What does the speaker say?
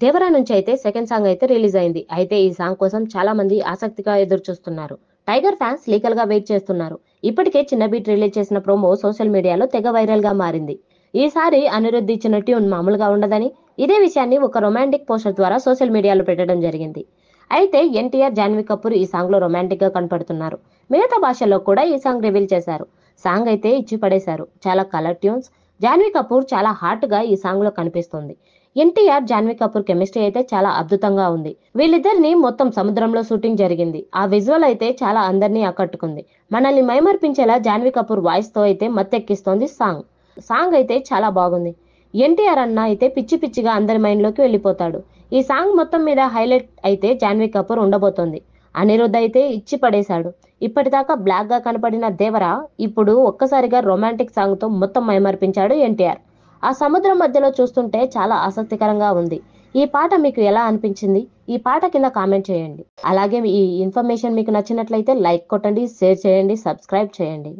దేవరా నుంచి అయితే second song అయితే రిలీజ్ అయింది. అయితే ఈ సాంగ్ కోసం చాలా మంది ఆసక్తిగా ఎదురు చూస్తున్నారు. టైగర్ ఫ్యాన్స్ లీగల్ గా వెయిట్ చేస్తున్నారు. ఇప్పటికే చిన్న బీట్ రిలీజ్ చేసిన ప్రోమో సోషల్ మీడియాలో తెగ వైరల్ గా మారింది. ఈసారి అనిరుద్ధ్ ఇచ్చిన ట్యూన్ మామూలుగా ఉండదని, ఇదే విషయాన్ని ఒక రొమాంటిక్ పోస్టర్ ద్వారా సోషల్ మీడియాలో పెట్టడం జరిగింది. అయితే ఎన్టీఆర్, జాన్వీ కపూర్ ఈ సాంగ్ లో రొమాంటిక్ గా కనపడుతున్నారు. మిగతా భాషల్లో కూడా ఈ సాంగ్ రివీల్ చేశారు. సాంగ్ అయితే ఇచ్చి పడేశారు. చాలా కలర్ ట్యూన్స్. జాన్వీ కపూర్ చాలా హాట్ గా ఈ సాంగ్ లో కనిపిస్తుంది. ఎన్టీఆర్, జాన్వీ కపూర్ కెమిస్ట్రీ అయితే చాలా అద్భుతంగా ఉంది. వీళ్ళిద్దరిని మొత్తం సముద్రంలో షూటింగ్ జరిగింది. ఆ విజువల్ అయితే చాలా అందరినీ ఆకట్టుకుంది. మనల్ని మైమర్పించేలా జాన్వీ కపూర్ వాయిస్ తో అయితే మత్తెక్కిస్తోంది సాంగ్. సాంగ్ అయితే చాలా బాగుంది. ఎన్టీఆర్ అన్న అయితే పిచ్చి పిచ్చిగా అందరి మైండ్ లోకి వెళ్ళిపోతాడు. ఈ సాంగ్ మొత్తం మీద హైలైట్ అయితే జాన్వీ కపూర్ ఉండబోతోంది. అనిరుద్ధ్ అయితే ఇచ్చి పడేశాడు. ఇప్పటిదాకా బ్లాక్ గా కనపడిన దేవరా ఇప్పుడు ఒక్కసారిగా రొమాంటిక్ సాంగ్ తో మొత్తం మైమర్పించాడు ఎన్టీఆర్. ఆ సముద్రం మధ్యలో చూస్తుంటే చాలా ఆసక్తికరంగా ఉంది. ఈ పాట మీకు ఎలా అనిపించింది? ఈ పాట కింద కామెంట్ చేయండి. అలాగే ఈ ఇన్ఫర్మేషన్ మీకు నచ్చినట్లయితే లైక్ కొట్టండి, షేర్ చేయండి, సబ్స్క్రైబ్ చేయండి.